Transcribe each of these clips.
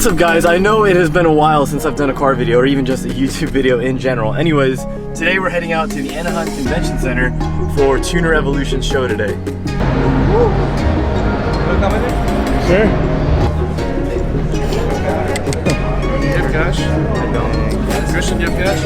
What's up guys, I know it has been a while since I've done a car video or even just a YouTube video in general. Anyways, today we're heading out to the Anaheim Convention Center for Tuner Evolution's show today. Woo. Sure. Do you have cash? I don't. Christian, do you have cash?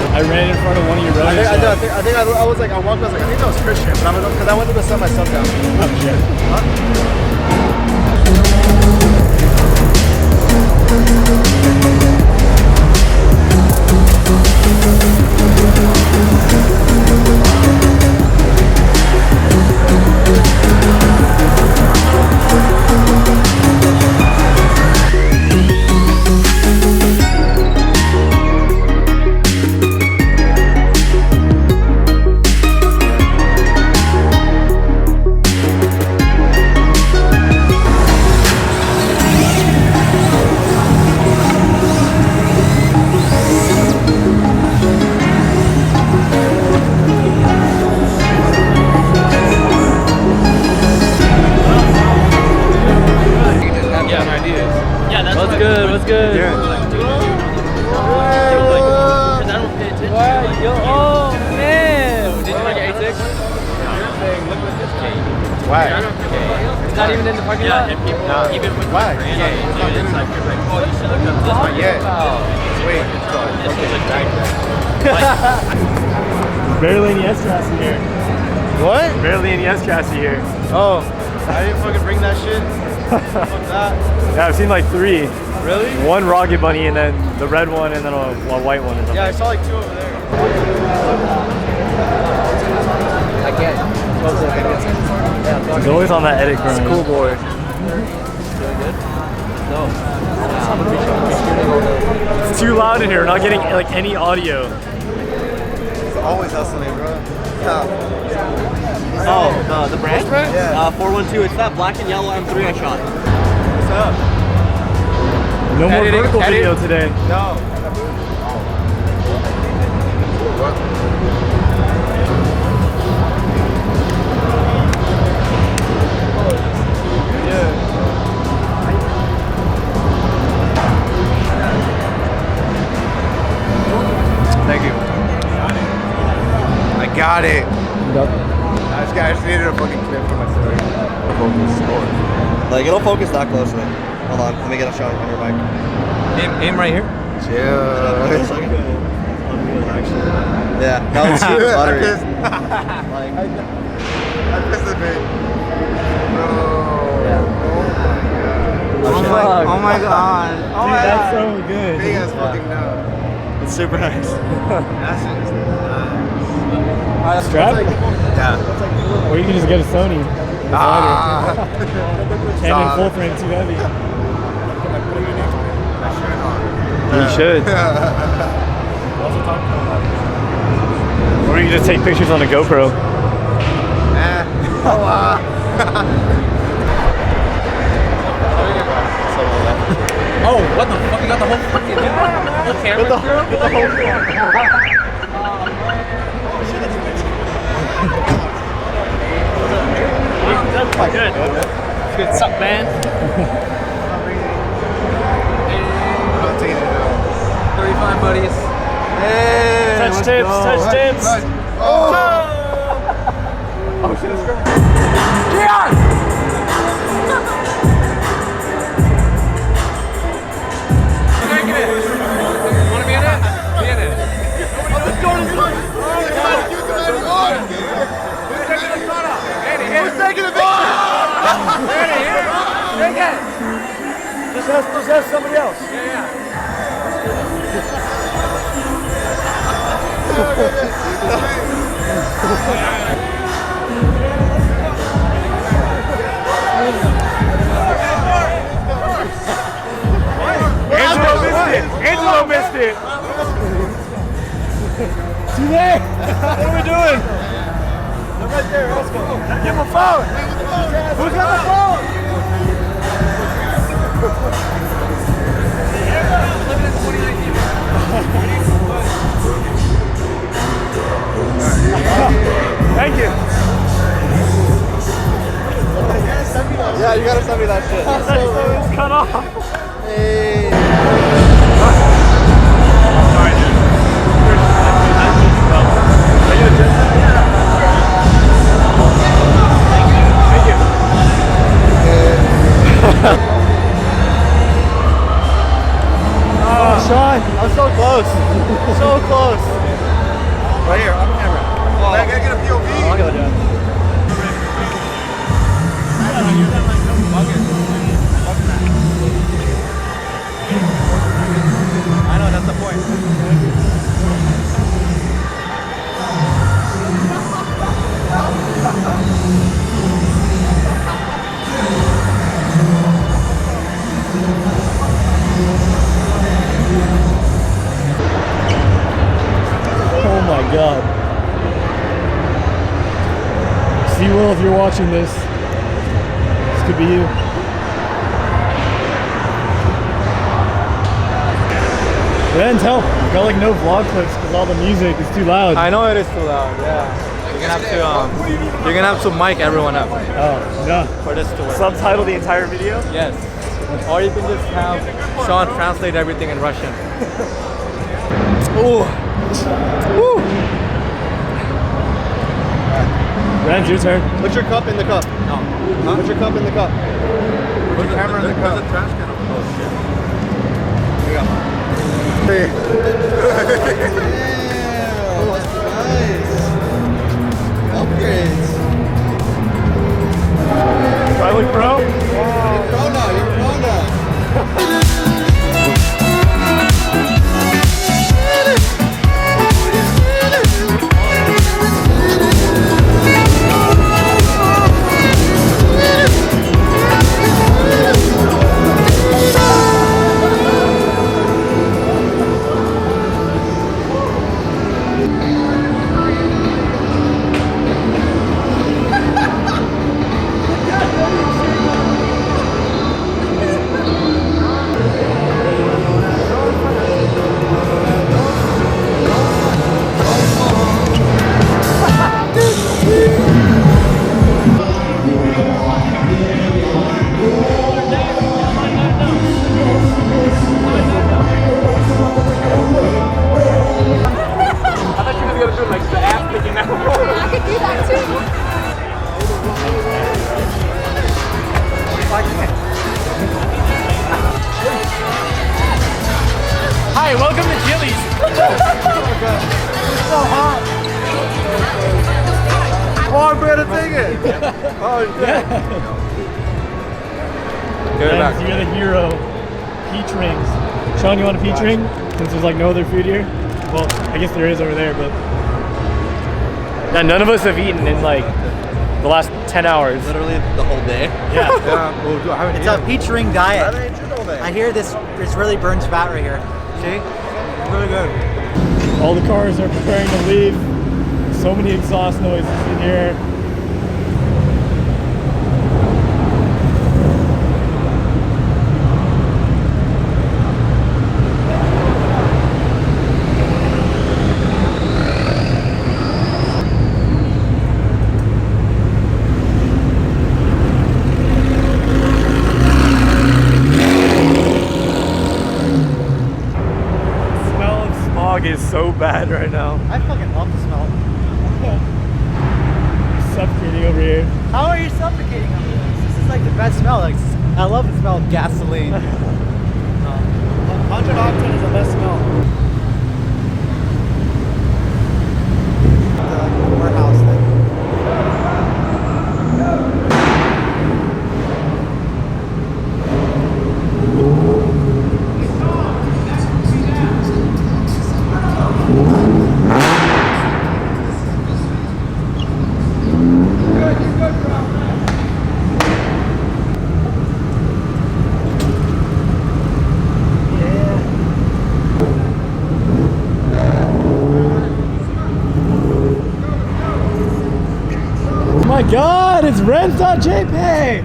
I ran in front of one of your brothers. I think I was like, I walked, I was like, I think that was Christian, but I'm because I went to go set myself down. Oh shit. Huh? What's good? Yeah. Oh man! Did you like an A6? Why? It's not even in the parking lot? Yeah, and people, even with why? Brand, it's like, you're like, oh, you should look up this one. Wait. Barely any S-chassis here. What? Barely any S-chassis here. Oh, I didn't fucking bring that shit. Fuck that. Yeah, I've seen like 3. Really? One Rocket Bunny and then the red one and then a white one. Yeah, I saw like 2 over there. I can't. He's always on that edit grind. Cool boy. It's too loud in here. We're not getting like any audio. It's always hustling, bro. Yeah. Oh, the brand? Yeah. 412. It's that black and yellow M3 I shot. What's up? No more vertical video today. No. Thank you. I got it. I just needed a fucking clip for my story. Like, it'll focus that closely. Hold on, let me get a shot on your mic. Aim right here. Chill. Yeah, that was buttery. I pissed a bit. Bro. Oh my god. Oh Dude, that's so good. Big ass fucking no. It's super nice. That shit is nice. Strap? Yeah. Or you can just get a Sony. Canon Stop. full frame too heavy. You should. Or you can just take pictures on a GoPro. Oh, what the fuck? You got the whole fucking whole camera? With the whole Good. Good suck, man. 35 buddies. Hey, Touch tips, touch tips. Oh shit, it's going. Keon! Wanna be in it? Be in it. Let's go, let's go. Who's taking the video? Take it. Just ask somebody else. Angelo missed it. Too late. What are we doing? They're right there. Let's go. Give him a phone. Who's got the phone? Yeah, you gotta send me that shit. It's cut off. Hey. Sorry, dude. Are you adjusting? Thank you. Oh, Sean, I'm so close. So close. Right here, on camera. Oh, I gotta get a POV. I'll go, Jeff. I know, that's the point. Oh my god. SeaWorld, if you're watching this could be you. Then tell. Got like no vlog clips because all the music is too loud. I know it is too loud. Yeah. You're gonna have to mic everyone up Oh, yeah. for this to work. Subtitle the entire video? Yes. Or you can just have Sean translate everything in Russian. Ooh. Woo. Ren, it's your turn. Put your cup in the cup. No. Huh? Put your cup in the cup. Put your camera in the cup. There's a trash can. Oh shit. Here you go. Oh, that's nice. Upgrades. Do I look pro? You're pro now. You're pro now. Hi, welcome to Chili's. Oh, I'm ready to take it. Oh, shit. Give it back. Ren, you're the hero. Peach rings. Sean, you want a peach ring? Since there's like no other food here? Well, I guess there is over there, but Yeah, none of us have eaten in like the last 10 hours. Literally the whole day. Yeah. Yeah. Well, I haven't It's a peach ring diet. Why ain't you know that? I hear this really burns fat right here. See? It's really good. all the cars are preparing to leave. So many exhaust noises in here. Is so bad right now. I fucking love the smell. Suffocating over here. How are you suffocating on this? This is like the best smell. Like, I love the smell of gasoline. 100 octane is the best smell. The warehouse thing. Oh my god, it's Rent.jpg!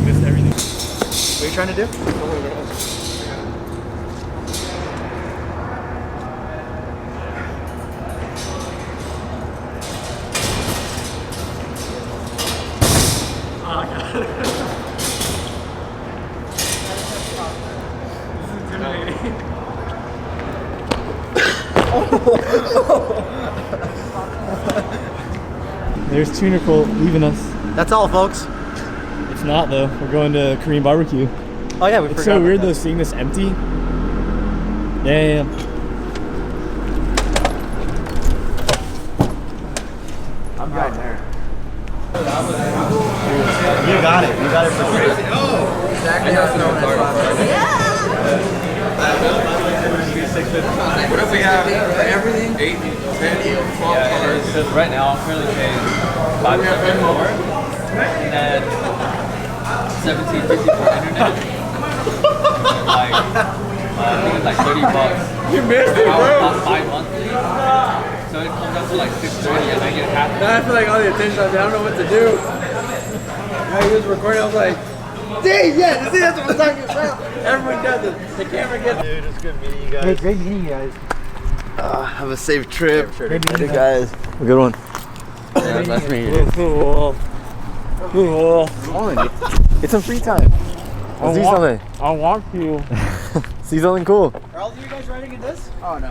Missed everything. trying to do? There's Tuner Colt leaving us. That's all, folks. It's not though. We're going to Korean barbecue. Oh yeah, we It's forgot so about weird that. though seeing this empty. Damn. I'm right there. You got it. You got it for free. Exactly how it's known What if we have everything? 8, 10, 12 cars. Because right now I'm currently paying $5.74 and then $17.50 for internet. Like I think it's like $30. You missed it, I bro. was bi-monthly, so it comes up to like $6.30 and I get half. Now I feel like all the attention. I don't know what to do. Now he was recording. I was like, "Dang, yeah, see, that's what I'm talking about." Everyone does it. The camera gets. Dude, it's good meeting you guys. Hey, great meeting you guys. Have a safe trip. Great meeting you Guys, a good one. Yeah, that's me. It's some free time. Let's do something. I want you. See something cool. Are all of you guys riding in this? Oh no.